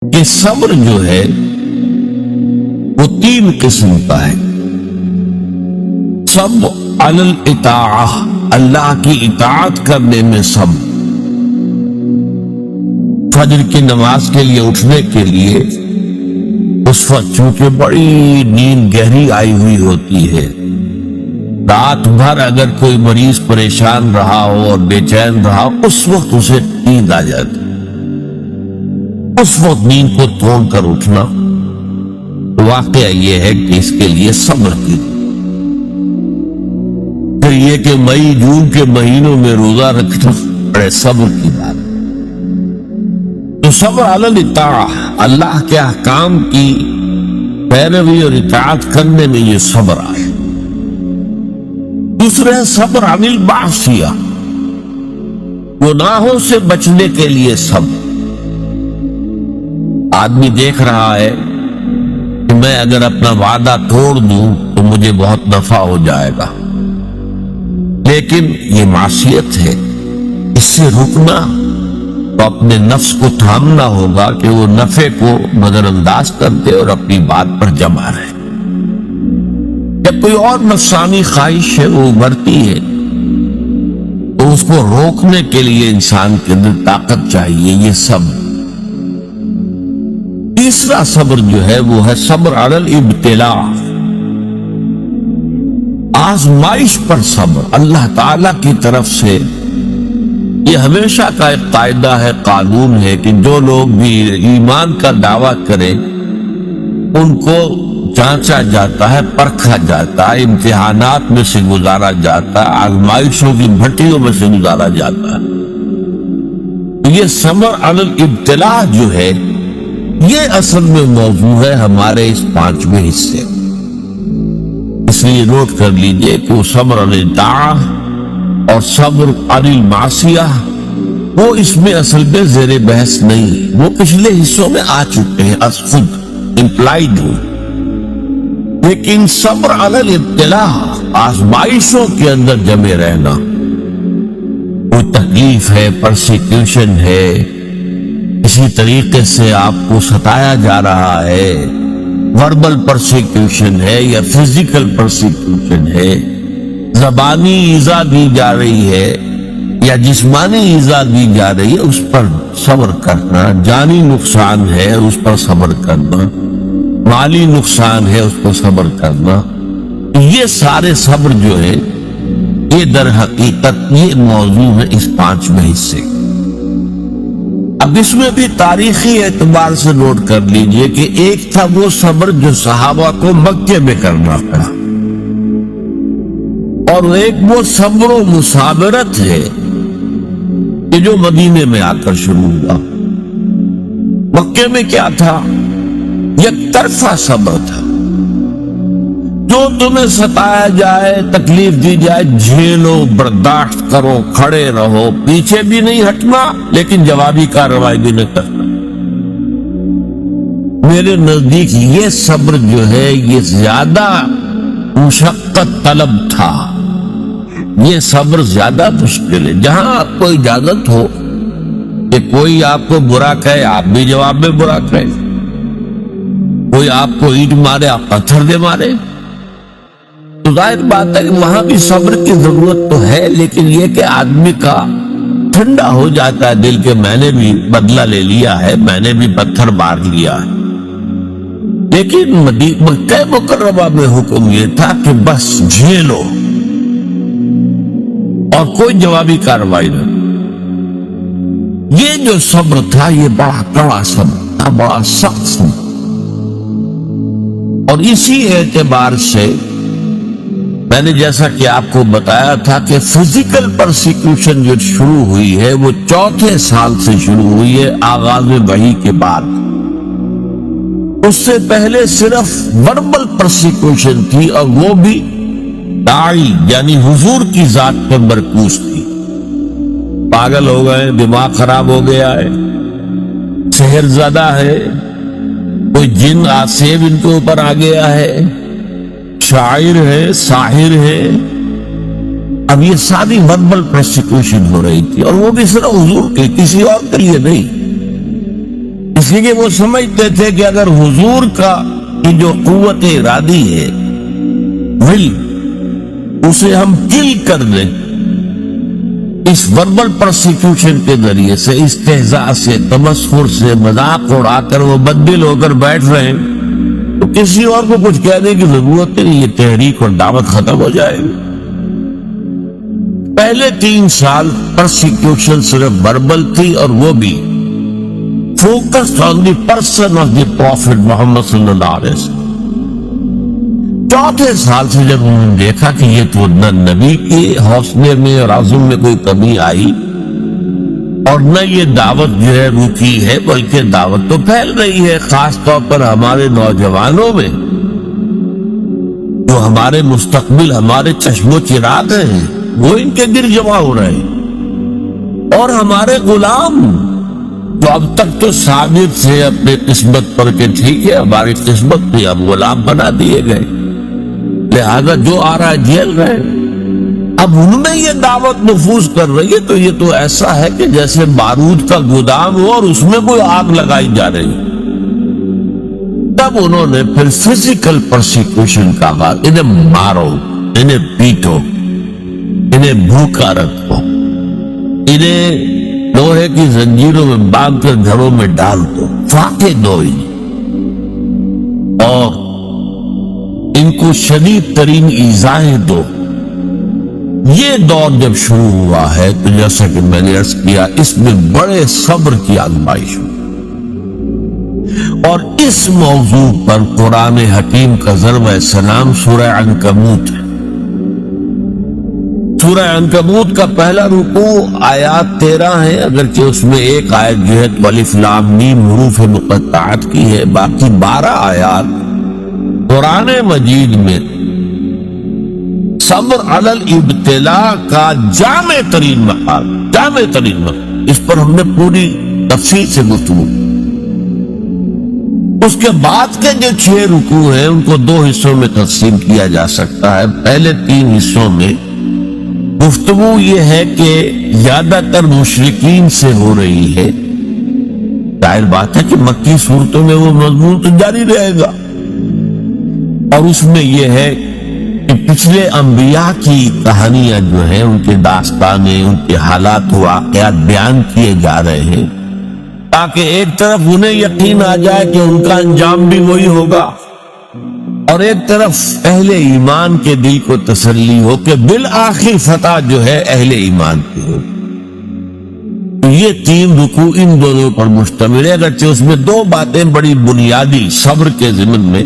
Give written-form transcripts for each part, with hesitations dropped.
کہ صبر جو ہے وہ 3 قسم کا ہے۔ صبر علی الاطاعہ، اللہ کی اطاعت کرنے میں صبر۔ فجر کی نماز کے لیے اٹھنے کے لیے اس وقت چونکہ بڑی نیند گہری آئی ہوئی ہوتی ہے، رات بھر اگر کوئی مریض پریشان رہا ہو اور بے چین رہا ہو، اس وقت اسے نیند آ جاتی، اس وقت نیند کو توڑ کر اٹھنا واقعہ یہ ہے کہ اس کے لیے صبر کی۔ پھر یہ کہ مئی جون کے مہینوں میں روزہ رکھنا بڑے صبر کی بات۔ تو صبر علی الاطاعہ، اللہ کے احکام کی پیروی اور اطاعت کرنے میں یہ صبر آئے۔ دوسرے صبر عن المعصیہ، گناہوں سے بچنے کے لیے صبر۔ آدمی دیکھ رہا ہے کہ میں اگر اپنا وعدہ توڑ دوں تو مجھے بہت نفع ہو جائے گا، لیکن یہ معصیت ہے، اس سے رکنا تو اپنے نفس کو تھامنا ہوگا کہ وہ نفع کو نظر انداز کر دے اور اپنی بات پر جمع رہے۔ جب کوئی اور نفسانی خواہش ہے وہ ابھرتی ہے تو اس کو روکنے کے لیے انسان کے اندر طاقت چاہیے، یہ صبر۔ تیسرا صبر جو ہے وہ ہے صبر علی الابتلاء، آزمائش پر صبر۔ اللہ تعالیٰ کی طرف سے یہ ہمیشہ کا ایک قاعدہ ہے، قانون ہے کہ جو لوگ بھی ایمان کا دعویٰ کریں ان کو جانچا جاتا ہے، پرکھا جاتا ہے، امتحانات میں سے گزارا جاتا ہے، آزمائشوں کی بھٹیوں میں سے گزارا جاتا ہے۔ یہ صبر علی الابتلاء جو ہے یہ اصل میں موضوع ہے ہمارے اس 5ویں حصے، اس لیے نوٹ کر لیجئے کہ وہ صبر علی الطاعہ اور صبر علی المعصیہ وہ اس میں اصل میں زیر بحث نہیں، وہ پچھلے حصوں میں آ چکے ہیں، از خود امپلائیڈ ہو۔ لیکن صبر علی الابتلاء، آزمائشوں کے اندر جمے رہنا، وہ تکلیف ہے، پرسیکیوشن ہے، اسی طریقے سے آپ کو ستایا جا رہا ہے، وربل پرسیکیوشن ہے یا فزیکل پرسیکیوشن ہے، زبانی ایذا دی جا رہی ہے یا جسمانی ایذا دی جا رہی ہے، اس پر صبر کرنا، جانی نقصان ہے اس پر صبر کرنا، مالی نقصان ہے اس پر صبر کرنا، یہ سارے صبر جو ہے یہ در حقیقت یہ موضوع ہے اس 5ویں حصے۔ اب اس میں بھی تاریخی اعتبار سے نوٹ کر لیجئے کہ ایک تھا وہ صبر جو صحابہ کو مکے میں کرنا پڑا، اور ایک وہ صبر و مصابرت ہے کہ جو مدینے میں آ کر شروع ہوا۔ مکے میں کیا تھا؟ یک طرفہ صبر تھا، جو تمہیں ستایا جائے، تکلیف دی جائے، جھیلو، برداشت کرو، کھڑے رہو، پیچھے بھی نہیں ہٹنا لیکن جوابی کارروائی بھی نہیں کرنا۔ میرے نزدیک یہ صبر جو ہے یہ زیادہ مشقت طلب تھا، یہ صبر زیادہ مشکل ہے۔ جہاں آپ کو اجازت ہو کہ کوئی آپ کو برا کہے آپ بھی جواب میں برا کہے، کوئی آپ کو اینٹ مارے آپ پتھر دے مارے، تو ظاہر بات ہے کہ وہاں بھی صبر کی ضرورت تو ہے، لیکن یہ کہ آدمی کا ٹھنڈا ہو جاتا ہے دل کے میں نے بھی بدلہ لے لیا ہے، میں نے بھی پتھر مار لیا ہے۔ لیکن مکہ مکرمہ میں حکم یہ تھا کہ بس جھیلو اور کوئی جوابی کارروائی نہ۔ یہ جو صبر تھا یہ بڑا کڑا صبر تھا، بڑا سخت صبر، اور اسی اعتبار سے میں نے جیسا کہ آپ کو بتایا تھا کہ فزیکل پرسیکیوشن جو شروع ہوئی ہے وہ 4تھے سال سے شروع ہوئی ہے آغاز وحی کے بعد۔ اس سے پہلے صرف وربل پرسیکیوشن تھی، اور وہ بھی داعی یعنی حضور کی ذات پر مرکوز تھی۔ پاگل ہو گئے، دماغ خراب ہو گیا ہے، سحر زدہ ہے، کوئی جن آسیب ان کے اوپر آ گیا ہے، شاعر ہے، ساحر ہے۔ اب یہ ساری وربل پرسیکیوشن ہو رہی تھی، اور وہ بھی صرف حضور کے، کسی اور کے لیے نہیں۔ اس اس لیے وہ سمجھتے تھے کہ اگر حضور کا کی جو قوت ارادی ہے، ول، اسے ہم کل کر دیں اس وربل پرسیکیوشن کے ذریعے سے، استہزاء سے، تمسخر سے، مذاق اڑا کر وہ بددل ہو کر بیٹھ رہے ہیں، تو کسی اور کو کچھ کہنے کی ضرورت نہیں، یہ تحریک اور دعوت ختم ہو جائے گی۔ پہلے 3 سال پرسیکیوشن صرف وربل تھی، اور وہ بھی focused on the person of the prophet Muhammad صلی اللہ علیہ وسلم۔ 4تھے سال سے جب انہوں نے دیکھا کہ یہ تو نہ نبی کے حوصلے میں اور عزم میں کوئی کمی آئی، اور نہ یہ دعوت جو ہے رکی ہے، بلکہ دعوت تو پھیل رہی ہے، خاص طور پر ہمارے نوجوانوں میں، جو ہمارے مستقبل، ہمارے چشم و چراغ ہیں، وہ ان کے گر جمع ہو رہے ہیں، اور ہمارے غلام جو اب تک تو ثابت تھے اپنے قسمت پر کہ ٹھیک ہے ہماری قسمت تھی، اب غلام بنا دیے گئے، لہذا جو آ رہا ہے جیل رہے، اب ان میں یہ دعوت نفوذ کر رہی ہے، تو یہ تو ایسا ہے کہ جیسے بارود کا گودام ہو اور اس میں کوئی آگ لگائی جا رہی۔ تب انہوں نے پھر فزیکل پرسیکیوشن کا آغاز، انہیں مارو، انہیں پیٹو، انہیں بھوکا رکھو، انہیں لوہے کی زنجیروں میں باندھ کر گھروں میں ڈال دو، فاقے دو انہیں، اور ان کو شدید ترین ایذائیں دو۔ یہ دور جب شروع ہوا ہے تو جیسا کہ میں نے عرض کیا، اس میں بڑے صبر کی آزمائش ہوئی، اور اس موضوع پر قرآن حکیم کا ضرب سلام سورہ عنکبوت ہے۔ سورہ عنکبوت کا پہلا رکوع آیات 13 ہے، اگرچہ اس میں ایک آیت جو ہے الف لام میم حروف مقطعات کی ہے، باقی 12 آیات قرآن مجید میں صبر علی الابتلاء کا جامع ترین مقام، جامع ترین مقام، اس پر ہم نے پوری تفصیل سے گفتگو۔ اس کے بعد کے جو 6 رکوع ہیں ان کو 2 حصوں میں تقسیم کیا جا سکتا ہے۔ پہلے 3 حصوں میں گفتگو یہ ہے کہ زیادہ تر مشرکین سے ہو رہی ہے، ظاہر بات ہے کہ مکی صورتوں میں وہ مضمون تو جاری رہے گا، اور اس میں یہ ہے کہ پچھلے انبیاء کی کہانیاں جو ہیں، ان کے داستانیں، ان کے حالات و واقعات بیان کیے جا رہے ہیں، تاکہ ایک طرف انہیں یقین آ جائے کہ ان کا انجام بھی وہی ہوگا، اور ایک طرف اہل ایمان کے دل کو تسلی ہو کہ بالآخر فتح جو ہے اہل ایمان کی ہو۔ یہ 3 رکوع ان دونوں پر مشتمل ہے، اگرچہ اس میں 2 باتیں بڑی بنیادی صبر کے ضمن میں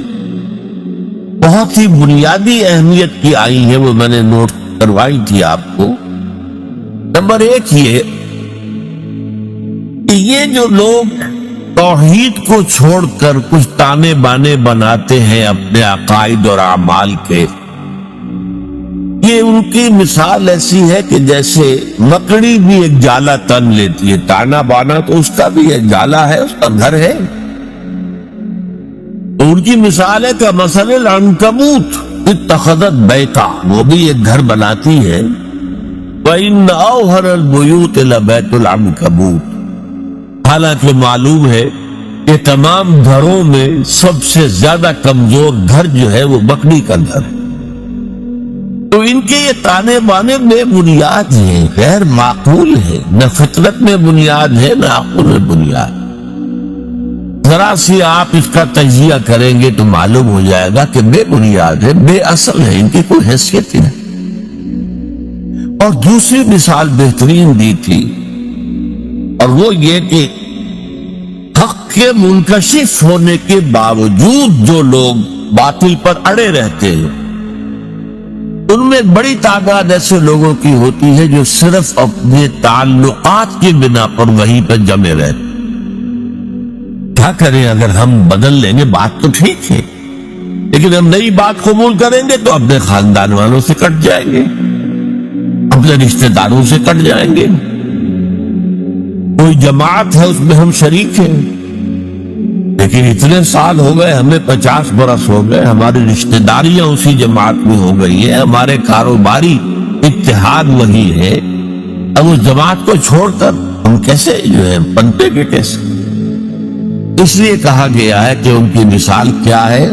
بہت ہی بنیادی اہمیت کی آئی ہیں، وہ میں نے نوٹ کروائی تھی آپ کو۔ نمبر 1 یہ کہ یہ جو لوگ توحید کو چھوڑ کر کچھ تانے بانے بناتے ہیں اپنے عقائد اور اعمال کے، یہ ان کی مثال ایسی ہے کہ جیسے مکڑی بھی ایک جالا تن لیتی ہے، تانا بانا تو اس کا بھی ایک جالا ہے، اس کا گھر ہے، تو ان کی مثال ہے کہ مثل العنکبوت اتخذت بیتا، وہ بھی ایک گھر بناتی ہے، وَإِنَّ أَوْهَنَ الْبُيُوتِ لَبَيْتُ الْعَنكَبُوتِ، حالانکہ معلوم ہے کہ تمام گھروں میں سب سے زیادہ کمزور گھر جو ہے وہ مکڑی کا گھر ہے۔ تو ان کے یہ تانے بانے بے بنیاد ہیں، غیر معقول ہے، نہ فطرت میں بنیاد ہے نہ عقل میں بنیاد۔ ذرا سی آپ اس کا تجزیہ کریں گے تو معلوم ہو جائے گا کہ بے بنیاد ہے، بے اصل ہے، ان کی کوئی حیثیت ہی نہیں۔ اور دوسری مثال بہترین دی تھی، اور وہ یہ کہ حق کے منکشف ہونے کے باوجود جو لوگ باطل پر اڑے رہتے ہیں، ان میں بڑی تعداد ایسے لوگوں کی ہوتی ہے جو صرف اپنے تعلقات کی بنا پر وہیں پر جمے رہتے۔ کیا کریں، اگر ہم بدل لیں گے بات تو ٹھیک ہے، لیکن ہم نئی بات قبول کریں گے تو اپنے خاندان والوں سے کٹ جائیں گے، اپنے رشتہ داروں سے کٹ جائیں گے، کوئی جماعت ہے اس میں ہم شریک ہیں، لیکن اتنے سال ہو گئے، ہمیں 50 برس ہو گئے، ہماری رشتہ داریاں اسی جماعت میں ہو گئی ہے، ہمارے کاروباری اتحاد وہی ہے، اب اس جماعت کو چھوڑ کر ہم کیسے جو ہے پنپے کے کیسے؟ اس لیے کہا گیا ہے کہ ان کی مثال کیا ہے؟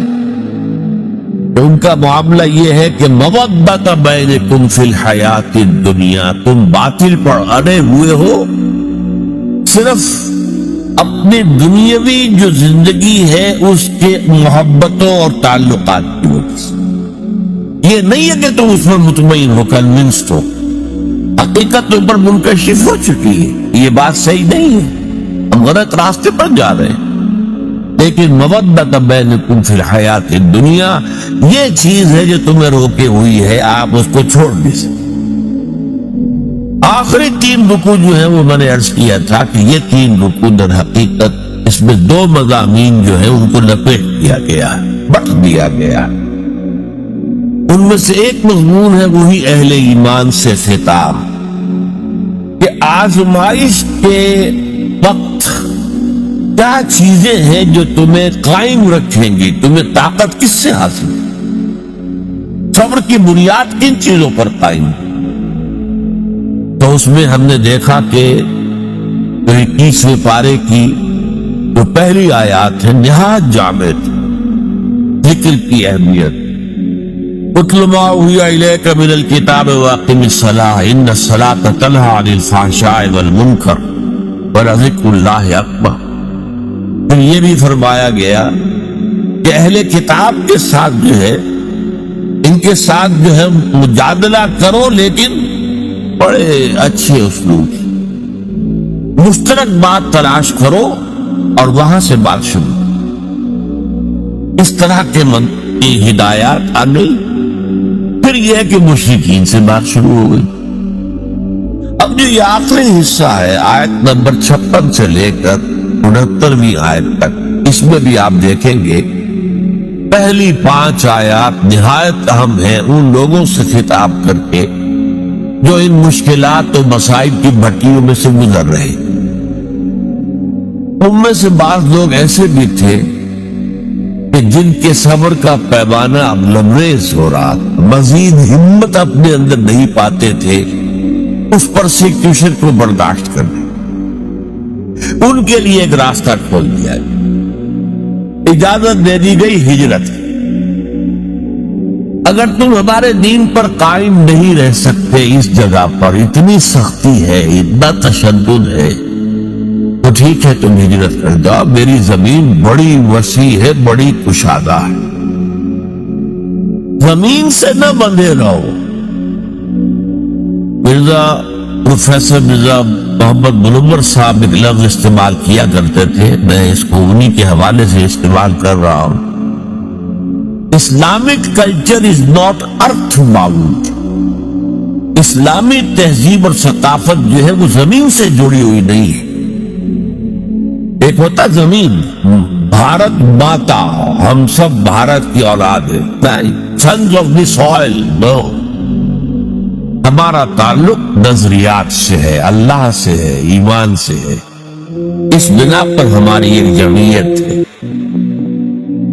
ان کا معاملہ یہ ہے کہ مودۃ بینکم فی الحیات الدنیا، تم باطل پر اڑے ہوئے ہو صرف اپنی دنیاوی جو زندگی ہے اس کے محبتوں اور تعلقات کی وجہ سے۔ یہ نہیں ہے کہ تم اس میں مطمئن ہو، کنونسڈ ہو، حقیقت تم پر منکشف ہو چکی ہے۔ یہ بات صحیح نہیں ہے، ہم غلط راستے پر جا رہے ہیں۔ لیکن مودۃ بینکم فی الحیات الدنیا یہ چیز ہے جو تمہیں روکے ہوئی ہے، آپ اس کو چھوڑ نہیں سکتے۔ آخری 3 رکوع جو ہیں وہ میں نے عرض کیا تھا کہ یہ 3 رکوع در حقیقت اس میں 2 مضامین جو ہیں ان کو لپیٹ دیا گیا، بٹ دیا گیا۔ ان میں سے ایک مضمون ہے وہی اہل ایمان سے خطاب، کہ آزمائش کے وقت کیا چیزیں ہیں جو تمہیں قائم رکھیں گی، تمہیں طاقت کس سے حاصل ہے، صبر کی بنیاد کن چیزوں پر قائم ہے۔ تو اس میں ہم نے دیکھا کہ 21ویں پارے کی جو پہلی آیات ہے نہایت جامع ذکر کی اہمیت۔ اتل ما اوحی الیک من الکتاب واقم الصلاۃ ان الصلاۃ تنہی عن الفحشاء والمنکر ولذکر اللہ اکبر۔ پھر یہ بھی فرمایا گیا کہ اہل کتاب کے ساتھ جو ہے، ان کے ساتھ جو ہے مجادلہ کرو، لیکن بڑے اچھے اسلوب، مشترک بات تلاش کرو اور وہاں سے بات شروع۔ اس طرح کے کی ہدایات آ گئی۔ پھر یہ ہے کہ مشرکین سے بات شروع ہو گئی۔ اب جو یہ آخری حصہ ہے آیت نمبر 56 سے لے کر 69ویں آیت تک، اس میں بھی آپ دیکھیں گے پہلی 5 آیات نہایت اہم ہیں ان لوگوں سے خطاب کر کے جو ان مشکلات و مصائب کی بھٹیوں میں سے گزر رہے۔ ان میں سے بعض لوگ ایسے بھی تھے کہ جن کے صبر کا پیمانہ اب لبریز ہو رہا، مزید ہمت اپنے اندر نہیں پاتے تھے اس پرسیکیوشن کو برداشت کرنے۔ ان کے لیے ایک راستہ کھول دیا گیا، اجازت دے دی گئی ہجرت۔ اگر تم ہمارے دین پر قائم نہیں رہ سکتے، اس جگہ پر اتنی سختی ہے، اتنا تشدد ہے، تو ٹھیک ہے تم ہجرت کر جاؤ، میری زمین بڑی وسیع ہے، بڑی کشادہ ہے، زمین سے نہ بندھے رہو۔ پروفیسر مرزا محمد منور صاحب ایک لفظ استعمال کیا کرتے تھے، میں اس کو انہی کے حوالے سے استعمال کر رہا ہوں۔ Islamic culture is not earth bound. اسلامی تہذیب اور ثقافت جو ہے وہ زمین سے جڑی ہوئی نہیں ہے۔ ایک ہوتا زمین، بھارت ماتا، ہم سب بھارت کی اولاد ہے، سنز آف دی سوائل، نو، ہمارا تعلق نظریات سے ہے، اللہ سے ہے، ایمان سے ہے۔ اس بنا پر ہماری ایک جمعیت ہے،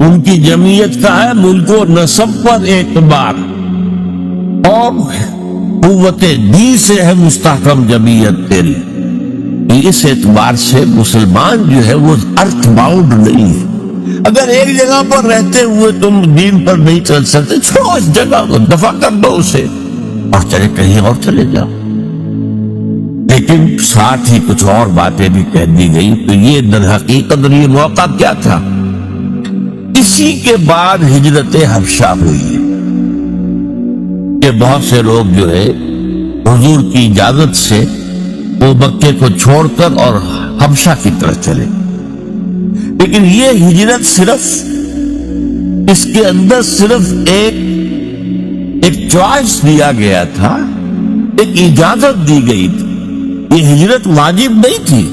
ان کی جمعیت کا ہے ملک و نسب پر اعتبار، اور قوت دین سے ہے مستحکم جمعیت تیری۔ اس اعتبار سے مسلمان جو ہے وہ ارتھ باؤنڈ نہیں ہے۔ اگر ایک جگہ پر رہتے ہوئے تم دین پر نہیں چل سکتے، چھوڑو اس جگہ کو، دفع کر دو اسے اور چلے کہیں اور چلے جاؤ۔ لیکن ساتھ ہی کچھ اور باتیں بھی کہہ دی گئی۔ تو یہ در حقیقت یہ موقع کیا تھا؟ اسی کے بعد ہجرت حبشہ ہوئی ہے کہ بہت سے لوگ جو ہے حضور کی اجازت سے وہ مکے کو چھوڑ کر اور حبشہ کی طرف چلے۔ لیکن یہ ہجرت صرف اس کے اندر صرف ایک چوائس دیا گیا تھا، ایک اجازت دی گئی تھی، یہ ہجرت واجب نہیں تھی۔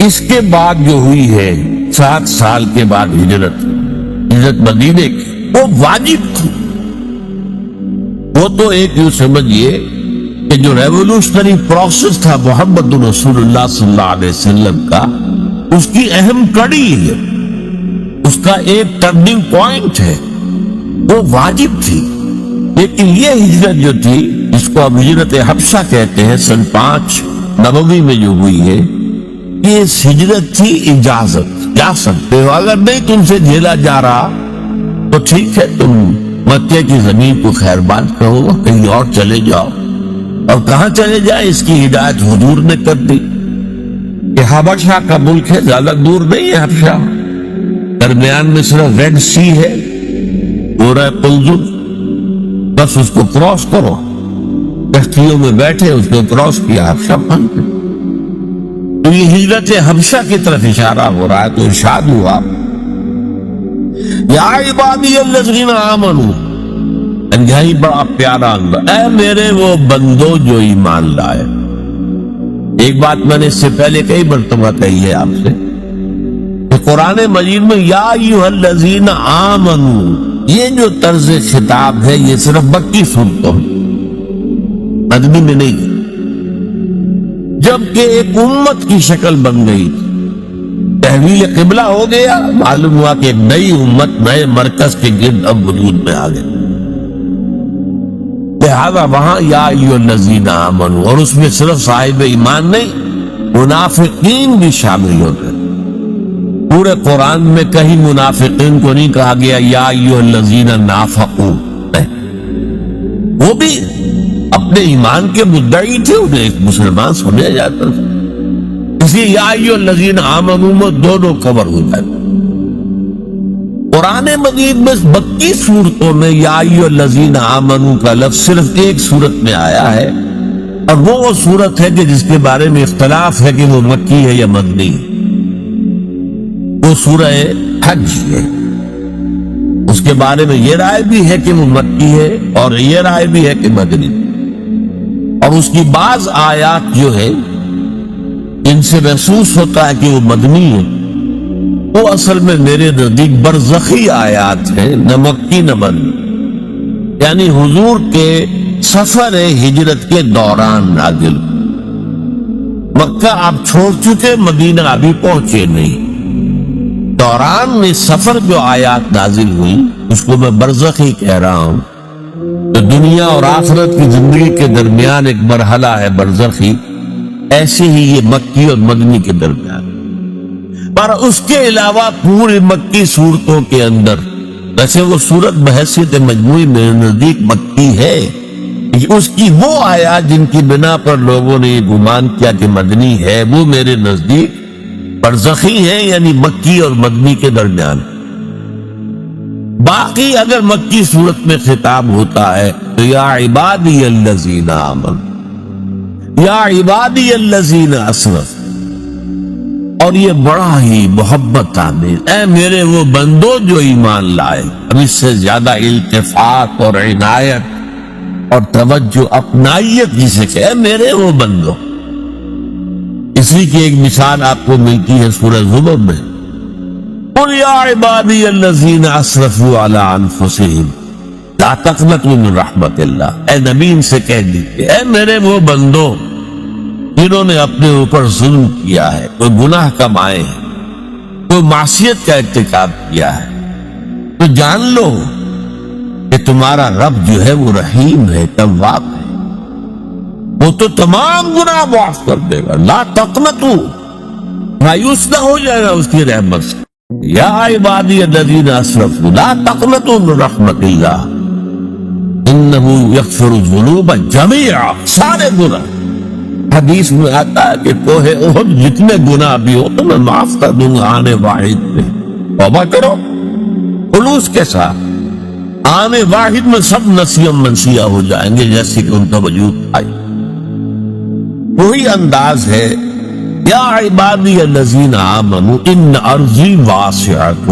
اس کے بعد جو ہوئی ہے 7 سال کے بعد ہجرت مدینے کی، وہ واجب تھی۔ وہ تو ایک یوں سمجھیے کہ جو ریولوشنری پروسیس تھا محمد رسول اللہ صلی اللہ علیہ وسلم کا، اس کی اہم کڑی ہے، اس کا ایک ٹرننگ پوائنٹ ہے، وہ واجب تھی۔ لیکن یہ ہجرت جو تھی، جس کو اب ہجرت حبشہ کہتے ہیں، سن 5 نبوی میں جو ہوئی ہے، یہ ہجرت تھی اجازت، جا سکتے ہو، اگر نہیں تم سے جھیلا جا رہا تو ٹھیک ہے، تم مکے کی زمین کو خیر بات کہو، کہیں اور چلے جاؤ۔ اور کہاں چلے جائے اس کی ہدایت حضور نے کر دی کہ حبشہ کا ملک ہے، زیادہ دور نہیں ہے حبشہ، درمیان میں صرف ریڈ سی ہے، پورا قلزم، بس اس کو کراس کرو، کشتیوں میں بیٹھے اس کو کراس کیا، حبشہ پہنچ گئے۔ تو یہ ہجرت حبشہ کی طرف اشارہ ہو رہا ہے، تو ارشاد ہوا یا عبادی الذین آمنوا، انتہائی بڑا پیارا انداز، اے میرے وہ بندو جو ایمان لائے۔ ایک بات میں نے اس سے پہلے کئی مرتبہ کہی ہے آپ سے کہ قرآن مجید میں یا ایھا الذین آمنوا، یہ جو طرز خطاب ہے یہ صرف مکی صورتوں میں، مدنی میں نہیں، جبکہ ایک امت کی شکل بن گئی تھی، تحویل قبلہ ہو گیا، معلوم ہوا کہ ایک نئی امت نئے مرکز کے گرد اب وجود میں آ گئی، لہذا وہاں یا ایھا الذین آمنوا، اور اس میں صرف صاحب ایمان نہیں، منافقین بھی شامل ہوتے ہیں۔ پورے قرآن میں کہیں منافقین کو نہیں کہا گیا یا ایھا الذین نافقوا، وہ بھی اپنے ایمان کے مدعی تھے، انہیں ایک مسلمان سمجھا جاتا تھا، اس لیے یا ایھا الذین آمنوا میں دونوں کور ہو جاتے۔ قرآن مجید میں مکی صورتوں میں یا ایھا الذین آمنوا کا لفظ صرف ایک صورت میں آیا ہے، اور وہ صورت ہے کہ جس کے بارے میں اختلاف ہے کہ وہ مکی ہے یا مدنی ہے، وہ سورہ حج ہے۔ اس کے بارے میں یہ رائے بھی ہے کہ وہ مکی ہے اور یہ رائے بھی ہے کہ مدنی، اور اس کی بعض آیات جو ہے ان سے محسوس ہوتا ہے کہ وہ مدنی ہے، وہ اصل میں میرے نزدیک برزخی آیات ہیں، نہ مکی نہ مدنی، یعنی حضور کے سفر ہجرت کے دوران نازل۔ مکہ آپ چھوڑ چکے، مدینہ ابھی پہنچے نہیں، دوران میں سفر جو آیات نازل ہوئی اس کو میں برزخی کہہ رہا ہوں۔ تو دنیا اور آخرت کی زندگی کے درمیان ایک مرحلہ ہے برزخی، ایسے ہی یہ مکی اور مدنی کے درمیان، پر اس کے علاوہ پوری مکی صورتوں کے اندر، ویسے وہ صورت بحیثیت مجموعی میرے نزدیک مکی ہے، اس کی وہ آیات جن کی بنا پر لوگوں نے یہ گمان کیا کہ مدنی ہے، وہ میرے نزدیک برزخی ہے، یعنی مکی اور مدنی کے درمیان۔ باقی اگر مکی صورت میں خطاب ہوتا ہے تو یا عبادی الذین آمنوا، یا عبادی الذین اسرفوا، اور یہ بڑا ہی محبت آمیز، اے میرے وہ بندو جو ایمان لائے۔ اب اس سے زیادہ التفات اور عنایت اور توجہ اپنائیت جسے کہ اے میرے وہ بندو، اسی کی ایک مثال آپ کو ملتی ہے سورہ زمر میں، قل یا عبادی الذین اسرفوا علی انفسہم لا تقنطوا من رحمت اللہ، اے نبی ان سے کہہ دیجئے اے میرے وہ بندو جنہوں نے اپنے اوپر ظلم کیا ہے، کوئی گناہ کمائے ہیں، کوئی معصیت کا ارتکاب کیا ہے، تو جان لو کہ تمہارا رب جو ہے وہ رحیم ہے، تواب ہے، وہ تو تمام گناہ معاف کر دے گا۔ لا تقنطوا، مایوس نہ ہو جائے گا اس کی رحمت سے۔ یا عبادی الذین اسرفوا لا تقنطوا من رحمت اللہ انہ یغفر الذنوب جمیعا، سارے گناہ، حدیث میں آتا ہے کہ کوہ احد جتنے گناہ بھی ہو تو میں معاف کر دوں گا آنے واحد میں، توبہ کرو خلوص کے ساتھ، آنے واحد میں سب نسیہ منسیہ ہو جائیں گے جیسے کہ ان کا وجود آئی۔ وہی انداز ہے یا عبادی الذین آمنوا ان ارضی واسعۃ،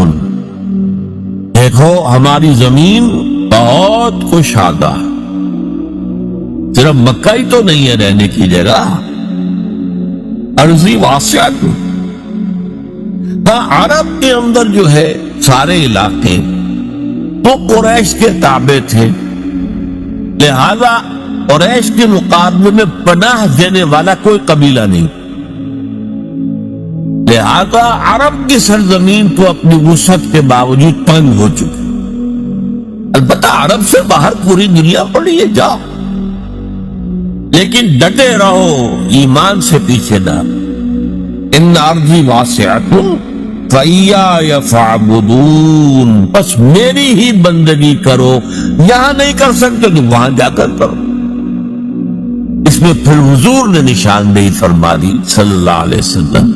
دیکھو ہماری زمین بہت کشادہ، صرف مکہ ہی تو نہیں ہے رہنے کی جگہ، ارضی واسعۃ۔ ہاں عرب کے اندر جو ہے سارے علاقے تو قریش کے تابع تھے، لہذا قریش کے مقابلے میں پناہ دینے والا کوئی قبیلہ نہیں، لہذا عرب کی سرزمین تو اپنی وسعت کے باوجود تنگ ہو چکی۔ البتہ عرب سے باہر پوری دنیا پڑی ہے، جاؤ، لیکن ڈٹے رہو، ایمان سے پیچھے نہ، ان ارضی واسعۃ فایای فاعبدون، بس میری ہی بندگی کرو، یہاں نہیں کر سکتے تو وہاں جا کر کرو۔ اس میں پھر حضور نے نشاندہی فرما دی صلی اللہ علیہ وسلم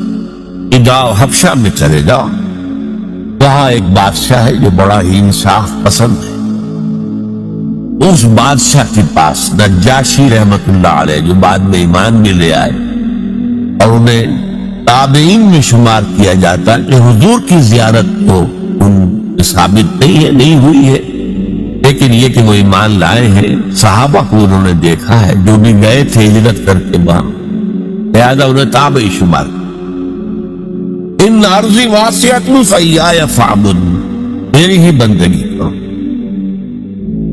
کہ جاؤ حبشہ میں چلے جاؤ، وہاں ایک بادشاہ ہے جو بڑا ہی انصاف پسند ہے، اس بادشاہ کے پاس نجاشی رحمت اللہ علیہ جو بعد میں ایمان بھی لے آئے اور انہیں تابعین میں شمار کیا جاتا ہے کہ حضور کی زیارت تو ان ثابت نہیں ہے، نہیں ہوئی ہے، لیکن یہ کہ وہ ایمان لائے ہیں، صحابہ کو انہوں نے دیکھا ہے جو بھی گئے تھے ہجرت کر کے وہاں، لہذا انہیں تابعی شمار کیا۔ ان ارضی واسعۃ فایای فاعبدون، میری ہی بندگی کرو۔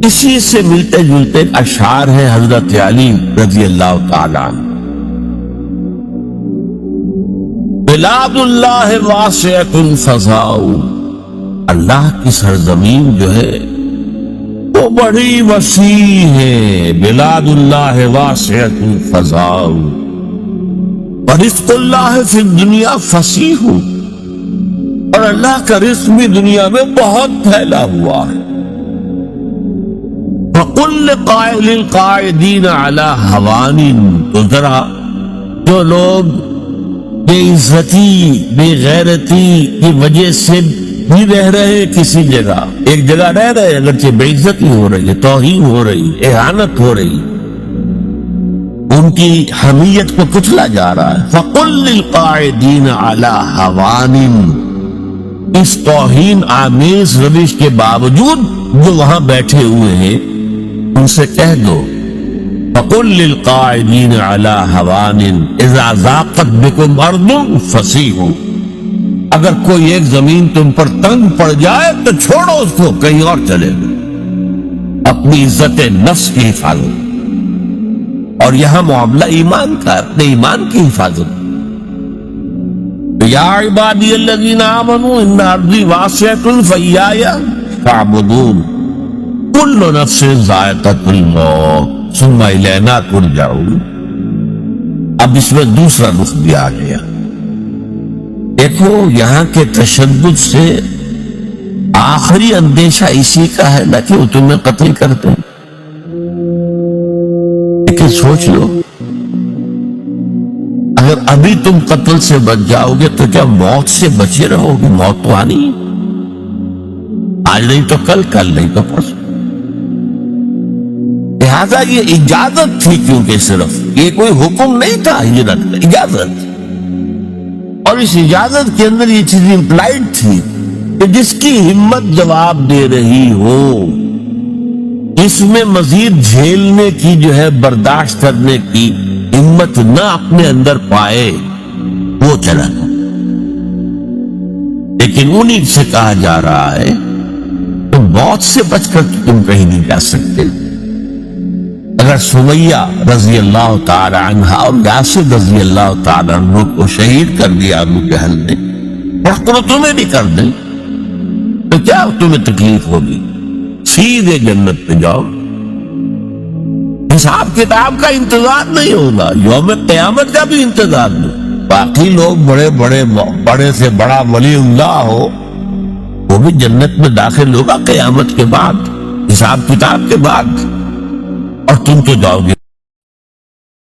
اسی سے ملتے جلتے اشعار ہیں حضرت علی رضی اللہ تعالیٰ عنہ، بلاد اللہ واسعۃ فضاء، اللہ کی سرزمین جو ہے وہ بڑی وسیع ہے، بلاد اللہ واسعۃ فضاء ورزق اللہ فی الدنیا فصیح، اور اللہ کا رزق بھی دنیا میں بہت پھیلا ہوا ہے۔ فَقُلْ لِقَائِلِ الْقَائِدِينَ عَلَى هَوَانٍ، تو ذرا جو لوگ بے عزتی بے غیرتی کی وجہ سے بھی رہ رہے کسی جگہ، ایک جگہ رہ رہے اگرچہ بے عزتی ہو رہی ہے، توہین ہو رہی، اہانت ہو رہی، ان کی حمیت کو کچلا جا رہا ہے۔ فَقُلْ لِلْقَائِدِينَ عَلَى هَوَانٍ، اس توہین آمیز روش کے باوجود جو وہاں بیٹھے ہوئے ہیں ان سے کہہ دو، فَقُلْ لِلْقَائِدِينَ عَلَى هَوَانٍ إِذَا ضَاقَتْ بِكُمْ أَرْضٌ فَسِيحُوا، اگر کوئی ایک زمین تم پر تنگ پڑ جائے تو چھوڑو اس کو، کہیں اور چلے گا، اپنی عزت نفس کی حفاظت، اور یہاں معاملہ ایمان کا، اپنے ایمان کی حفاظت۔ یا عبادی الذین آمنوا ان ارضی واسعۃ فایای فاعبدون کل نفس ذائقۃ الموت ثم الینا ترجعون۔ اب اس میں دوسرا رخ بھی آ گیا، دیکھو یہاں کے تشدد سے آخری اندیشہ اسی کا ہے نہ کہ وہ تمہیں قتل کرتے ہیں، لیکن سوچ لو اگر ابھی تم قتل سے بچ جاؤ گے تو کیا موت سے بچے رہو گے؟ موت تو آنی ہے، آج نہیں تو کل، کل نہیں تو پرسوں۔ لہذا یہ اجازت تھی، کیونکہ صرف یہ کوئی حکم نہیں تھا ہجرت کا، اجازت، اور اس اجازت کے اندر یہ چیز امپلائڈ تھی کہ جس کی ہمت جواب دے رہی ہو، اس میں مزید جھیلنے کی جو ہے برداشت کرنے کی ہمت نہ اپنے اندر پائے، وہ چلا گیا۔ لیکن انہیں سے کہا جا رہا ہے تو موت سے بچ کر تم کہیں نہیں جا سکتے۔ اگر سمیہ رضی اللہ تعالی عنہ اور یاسر رضی اللہ تعالی عنہ کو شہید کر دیا ابو جہل نے، اور تمہیں بھی کر دیں تو کیا تمہیں تکلیف ہوگی؟ سیدھے جنت پہ جاؤ، حساب کتاب کا انتظار نہیں ہوگا، یوم قیامت کا بھی انتظار نہیں۔ باقی لوگ بڑے سے بڑا ولی اللہ ہو وہ بھی جنت میں داخل ہوگا قیامت کے بعد، حساب کتاب کے بعد، اور تم تو جاؤ گے